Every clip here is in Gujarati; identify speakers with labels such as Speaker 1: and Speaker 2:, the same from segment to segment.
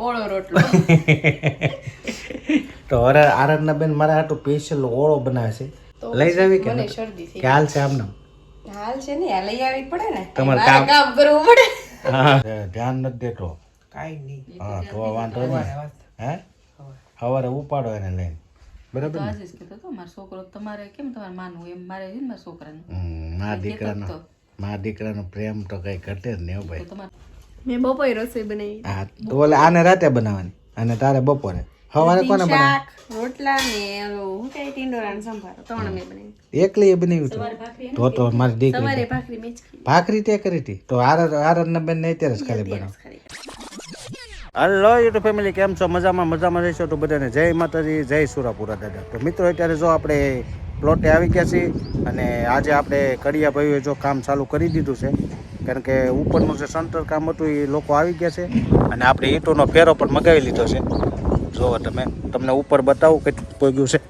Speaker 1: ઓળો રોટલો.
Speaker 2: તો હવે આરાધના બેન મારા હાટુ સ્પેશિયલ ઓળો બનાવે છે. લઈ જાવી કે
Speaker 1: મને શરદી થઈ
Speaker 2: કે હાલ છે આમને?
Speaker 1: હાલ છે ને લઈ આવી પડે ને,
Speaker 2: તમારે
Speaker 1: મારે કામ કરવું પડે.
Speaker 2: હા ધ્યાન નથી દેતો.
Speaker 3: કાઈ નહીં.
Speaker 2: હા તો વાંધો નહીં. હે સવારે ઉપાડો એને લઈને, બરાબર ને?
Speaker 1: આજે જ કહેતો હતો મારો છોકરો તમારે કેમ તમારે માનવું એમ મારે છે ને મારા છોકરાને.
Speaker 2: મા દીકરાનો પ્રેમ તો કઈ ઘટે જ નહીં હો ભાઈ.
Speaker 1: તો તમારે
Speaker 4: મેં બપોરે રસોઈ બનાવી.
Speaker 2: હા તો ઓલે આને રાતે બનાવવાની અને તારે બપોરે. સવારે કોને બનાવે?
Speaker 4: શાક રોટલા ને હું કઈ ટીંડોરાનો સંભારો ત્રણ મેં બનાવી.
Speaker 2: એકલી એ બનાવ્યું હતું? તો મારી દીકરી
Speaker 4: સવારે ભાખરી મેં જ ખાઈ.
Speaker 2: ભાખરી તે કરી હતી તો આરાધના બેન ને અત્યારે જ ખાલી બનાવ. હલો યુટ્યુબ ફેમિલી, કેમ છો? મજામાં રહેશો તો બધાને જય માતાજી, જય સુરાપુરા દાદા. તો મિત્રો અત્યારે જો આપણે પ્લોટે આવી ગયા છીએ અને આજે આપણે કડિયા ભાઈઓએ જો કામ ચાલુ કરી દીધું છે, કારણ કે ઉપરનું જે સંતર કામ હતું એ લોકો આવી ગયા છે અને આપણે ઈંટોનો ફેરો પણ મગાવી લીધો છે. જુઓ તમે, તમને ઉપર બતાવું કેટલું પહોંચ્યું છે.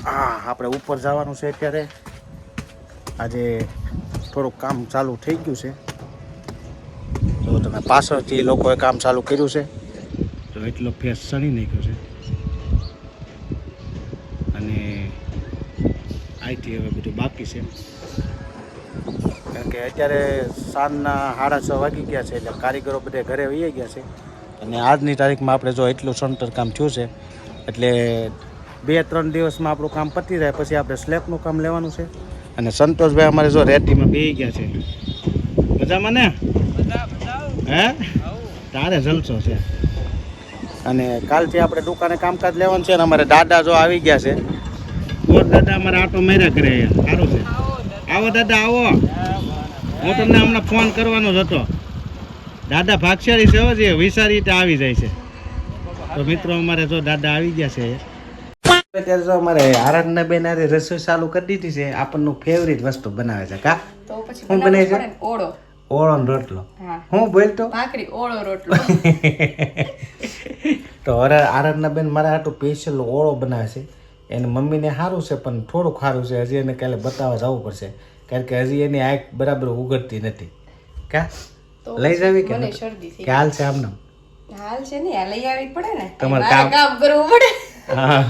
Speaker 2: હા, આપણે ઉપર જવાનું છે અત્યારે. આજે થોડુંક કામ ચાલુ થઈ ગયું છે. તો તમે પાછળથી લોકોએ કામ ચાલુ કર્યું છે તો એટલો ફેસ સણી નાખ્યો છે અને અહીંથી હવે બધું બાકી છે, કારણ કે અત્યારે સાંજના 6:30 વાગી ગયા છે એટલે કારીગરો બધે ઘરે વહી ગયા છે અને આજની તારીખમાં આપણે જો એટલું સંતર કામ થયું છે એટલે 2-3 દિવસમાં આપણું કામ પતી જાય પછી આપણે સ્લેબનું કામ લેવાનું છે. અને સંતોષભાઈ અમારે જો રેતીમાં બેસી ગયા છે. મજામાં ને? હે તારે જલસો છે. અને કાલથી આપણે દુકાને કામકાજ લેવાનું છે ને અમારે દાદા જો આવી ગયા છે. ઓર દાદા અમારે આટો માર્યા કરે, સારું છે. આવો દાદા આવો, હું તમને હમણાં ફોન કરવાનો જ હતો. દાદા ભાગશાળી છે હો, જે વિચારી રીતે આવી જાય છે. તો મિત્રો અમારે જો દાદા આવી ગયા છે. અત્યારે જો અમારે આરાધના બેન આજે રસોઈ ચાલુ કરી દીધી છે. આપણનું ફેવરિટ વસ્તુ બનાવે છે. કા
Speaker 1: તો પછી
Speaker 2: હું બનાવી છે?
Speaker 1: ઓળો
Speaker 2: ઓળો ને રોટલો.
Speaker 1: હા.
Speaker 2: હું બોલતો
Speaker 1: ભાખરી ઓળો રોટલો.
Speaker 2: તો હવે આરાધના બેન મારા હાટુ સ્પેશિયલ ઓળો બનાવે છે. એની મમ્મીને સારું છે પણ થોડુંક સારું છે. હજી એને કાલે બતાવવા જવું પડશે, કારણ કે હજી એની આંખ બરાબર ઉગડતી નથી. કા લઈ જાવી કે
Speaker 1: મને શરદી થઈ
Speaker 2: કે હાલ છે આમને?
Speaker 1: હાલ છે ને લઈ આવી પડે ને,
Speaker 2: તમારે
Speaker 1: મારે કામ કરવું પડે.
Speaker 2: હા,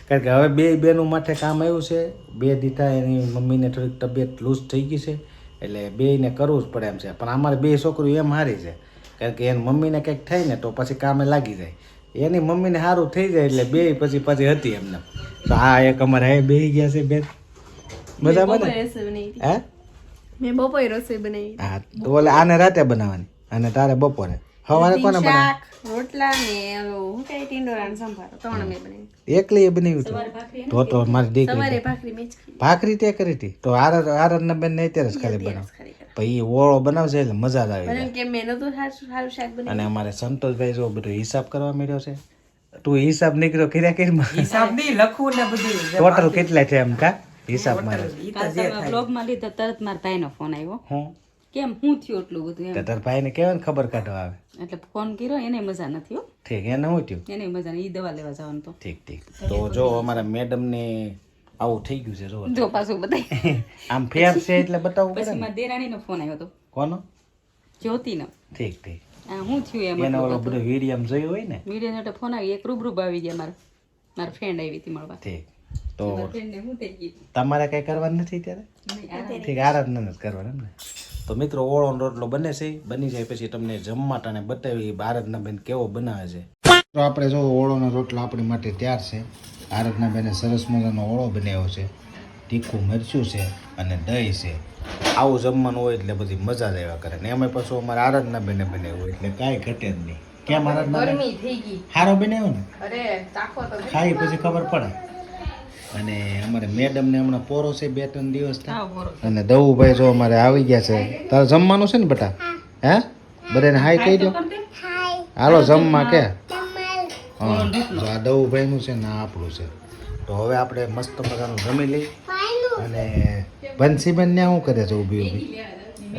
Speaker 2: કારણ કે હવે બે બેનું માટે કામ આવ્યું છે. 2 દીધા એની મમ્મીને થોડીક તબિયત લૂઝ થઈ ગઈ છે એટલે બેયને કરવું જ પડે એમ છે. પણ અમારે 2 છોકરીઓ એમ હારી છે, કારણ કે એની મમ્મીને કંઈક થાય ને તો પછી કામે લાગી જાય. એની મમ્મીને સારું થઈ જાય એટલે બે પછી હતી એમને. તો આ એક અમારે અહીં બેસી ગયા છે બેન. મજામાં ને?
Speaker 4: રસોઈ બનાવી.
Speaker 2: હે
Speaker 4: મેં બપોરે રસોઈ બનાવી.
Speaker 2: હા તો ઓલે આને રાતે બનાવવાની અને તારે બપોરે. સવારે કોને બનાવે?
Speaker 4: શાક રોટલા ને હું કઈ ટીંડોરાનો સંભારો ત્રણ મેં બનાવી.
Speaker 2: એકલી એ બનાવ્યું હતું? તો મારી દીકરી
Speaker 4: સવારે ભાખરી મેં જ ખાઈ.
Speaker 2: ભાખરી તે કરી હતી તો આરાધના બેન ને અત્યારે જ ખાલી બનાવ. પછી ઓળો બનાવશે એટલે મજા જ આવી જાય.
Speaker 4: કે મેં નતું સારું શાક બનાવ્યું.
Speaker 2: અને અમારે સંતોષભાઈ જો બધો હિસાબ કરવા માંડ્યો છે. તું હિસાબ નીકળ્યો કર્યા કરીમાં
Speaker 3: હિસાબ નહીં લખવું ને બધું.
Speaker 2: ટોટલ કેટલા છે એમ? કા હિસાબ મારે
Speaker 1: બ્લોગમાં લીધો તરત મારા ભાઈનો ફોન આવ્યો.
Speaker 2: હું
Speaker 1: કેમ હું થયું એટલું બધું એમ,
Speaker 2: તાર ભાઈને કેવાય ને ખબર કાઢવા આવે.
Speaker 1: એટલે ફોન કર્યો. એને મજા નથી હો,
Speaker 2: ઠીક, એને શું થયું?
Speaker 1: એને મજા નહીં, દવા લેવા જવાનું તો.
Speaker 2: ઠીક. તો જો અમારા મેડમ ને આવું થઈ ગયું છે.
Speaker 1: જો પાછું બતાય.
Speaker 2: આમ ફેર છે એટલે બતાવવું પડે
Speaker 1: પછી
Speaker 2: ને.
Speaker 1: મારા દેરાણીનો ફોન આવ્યો હતો,
Speaker 2: કોનો?
Speaker 1: જ્યોતિનો.
Speaker 2: ઠીક.
Speaker 1: આ હું થયું એમ
Speaker 2: એને ઓલો બધો વિડીયો જોયું હોય ને.
Speaker 1: મીડિયા માટે ફોન આવી, એક રૂબરૂ આવી ગયા. મારા ફ્રેન્ડ આવી હતી મળવા.
Speaker 2: ઠીક. તો
Speaker 1: ફ્રેન્ડને હું થઈ ગઈ
Speaker 2: તમારે કઈ કરવાનું નથી ત્યારે? ઠીક, આરાધના નથી કરવાનું એમ ને. તો મિત્રો ઓળો રોટલો બને છે, બની જાય પછી તમને જમવા ટાણે બતાવી આરાધના બેન કેવો બનાવે છે. તો આપણે જો ઓળોનો રોટલો આપણી માટે તૈયાર છે. આરાધના બેને સરસ મજાનો ઓળો બનાવ્યો છે, તીખું મરચું છે અને દહીં છે. આવું જમવાનું હોય એટલે બધી મજા જ આવ્યા કરે ને. એમાં પાછું અમારે આરાધના બેને બનાવ્યું એટલે કાંઈ ઘટે જ નહીં. કેમ આરાધના બેન?
Speaker 1: ગરમી થઈ ગઈ.
Speaker 2: સારો બનાવ્યો ને?
Speaker 1: અરે ચાખો તો
Speaker 2: ખાઈ પછી ખબર પડે. અને અમારે મેડમ ને હમણાં પોરો છે 2-3 દિવસ અને દવુભાઈ જો અમારે આવી ગયા છે. તારે જમવાનું છે ને બેટા? હે બધાને હાય કહી દો. હાલો જમવા કે. હા, જો આ દવુભાઈ નું છે ને આ આપણું છે. તો હવે આપણે મસ્ત મજાનું જમી લઈ. અને બંસીબેન ને શું કરે છે ઊભી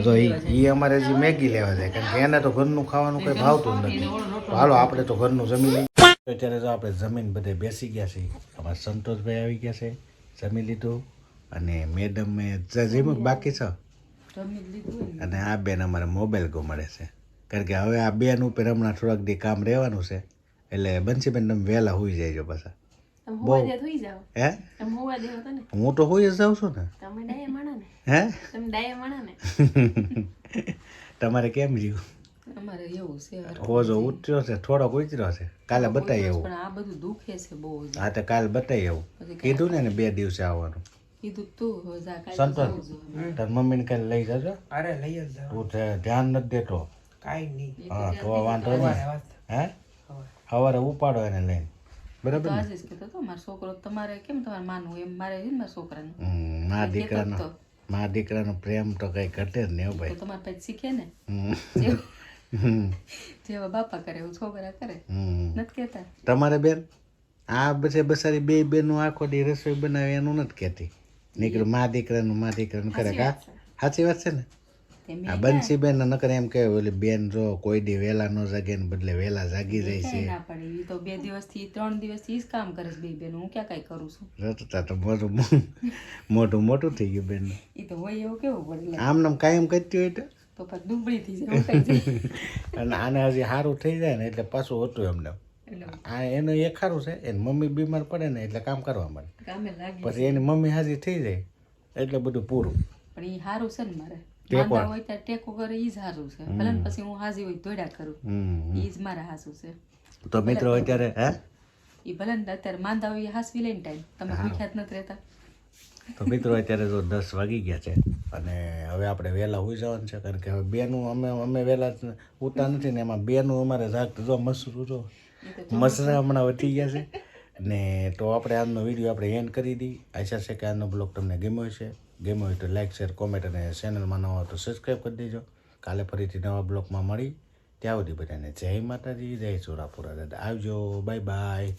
Speaker 2: જો એ અમારે જે મેગી લેવા જાય, કારણ કે એને તો ઘરનું ખાવાનું કંઈ ભાવતું નથી. તો હાલો આપણે તો ઘરનું જમી લઈએ. અત્યારે જો આપણે જમીન બધે બેસી ગયા છીએ. અમારા સંતોષભાઈ આવી ગયા છે, જમી લીધું. અને મેડમ જમ્યું બાકી છે. અને આ બેન અમારે મોબાઈલ ગુમાડે છે. કારણ કે હવે આ બેન ઉપર હમણાં થોડાક દી કામ રહેવાનું છે એટલે બંસીબેન તમે વહેલા હોઈ જાય પાછા.
Speaker 4: તમે હોવા દે થઈ જાવ.
Speaker 2: હે
Speaker 4: તમે હોવા દે તો ને.
Speaker 2: હું તો હોઈ જ જાઉં છું ને.
Speaker 4: તમે ડાયા માણા ને.
Speaker 2: હે
Speaker 4: તમે ડાયા માણા ને.
Speaker 2: તમારે કેમ રહ્યું?
Speaker 1: અમારે એવું છે
Speaker 2: હોજો ઉતર્યો છે, થોડોક ઉતર્યો છે. કાલે બતાવી એવું.
Speaker 1: પણ આ બધું દુખે છે બહુ જ.
Speaker 2: હા તો કાલે બતાવી એવું. કીધું ને 2 દિવસે આવવાનું.
Speaker 1: કીધું તું હવે જા કાલે
Speaker 2: સંતોષ તાર મમ્મીને કાલે લઈ જજો.
Speaker 3: અરે લઈ જ જાઓ.
Speaker 2: તું ધ્યાન નથી દેતો.
Speaker 3: કાંઈ નહીં.
Speaker 2: હા તો વાંધો નહીં. હે સવારે ઉપાડો એને લઈને બરાબર
Speaker 1: તો
Speaker 2: ને?
Speaker 1: આજે જ કીધું તો મારો છોકરો તમારે કેમ તમારે માનવું એમ મારે છે ને મારા છોકરાને
Speaker 2: મા દીકરાનો પ્રેમ તો કઈ ઘટે જ નહીં હો
Speaker 1: તો
Speaker 2: ભાઈ.
Speaker 1: તમારે પછી શીખે ને
Speaker 2: હમ. હમ.
Speaker 1: જેવા બાપા કરે એવું છોકરા કરે
Speaker 2: હમ.
Speaker 1: નથી કેતા.
Speaker 2: તમારે બેન આ બસે બસારી 2 બેનું આખો દી રસોઈ બનાવે એનું નથી કહેતી. નીકળ્યું મા દીકરાનું કરે કા? સાચી વાત છે ને? આ બંસી બેન નકર એમ કહે ઓલી બેન જો કોઈ દી વહેલા ન જાગે ને બદલે વહેલા જાગી જાય છે.
Speaker 1: ના પડે ઈ તો 2 દિવસથી 3 દિવસથી ઈ જ કામ કરે છે બે બેન. હું ક્યાં કઈ કરું છું?
Speaker 2: રટતા તો મોટું થઈ ગયું બેન.
Speaker 1: ઈ તો હોય એવું કેવું પડે
Speaker 2: આમ નામ કાયમ કરતી હોય
Speaker 1: તો પછી દુબળી થઈ જાય હું કઈ જાય
Speaker 2: અને આને હજી સારું થઈ જાય ને એટલે પાછું હતું એમને.
Speaker 1: એટલે
Speaker 2: આ એનું એક સારું છે એની મમ્મી બીમાર પડે ને એટલે કામ કરવા માંડે.
Speaker 1: કામે લાગી
Speaker 2: પછી એની મમ્મી હાજી થઈ જાય એટલે બધું પૂરું.
Speaker 1: પણ ઈ સારું છે ને મારે
Speaker 2: ટેકો.
Speaker 1: માંદા હોય ત્યારે ટેકો કરે ઈ જ સારું છે. ભલે ને પછી હું હાજી હોય દોડ્યા કરું
Speaker 2: હમ.
Speaker 1: ઈ જ મારે હાસું છે.
Speaker 2: તો મિત્રો અત્યારે હે
Speaker 1: ઈ ભલે ને અત્યારે માંદા હોય ઈ હાસવી લઈને ટાઈમ તમે ભૂખ્યા જ નથી રહેતા.
Speaker 2: તો મિત્રો અત્યારે તો 10 વાગી ગયા છે અને હવે આપણે વહેલા હોઈ જવાનું છે કારણ કે હવે બેનું અમે વહેલા ઉતા નથી ને એમાં બેનું અમારે જાગતું જો મસરું જો મસરા હમણાં વધી ગયા છે ને. તો આપણે આજનો વિડીયો આપણે એન્ડ કરી દઈએ. આશા છે કે આજનો બ્લોગ તમને ગમ્યો છે. ગમ્યો હોય તો લાઈક શેર કોમેન્ટ અને ચેનલમાં નવા હોય તો સબસ્ક્રાઈબ કરી દેજો. કાલે ફરીથી નવા બ્લોગમાં મળી ત્યાં સુધી બધાને જય માતાજી, જય ચોરાપુરા દાદા. આવજો, બાય બાય.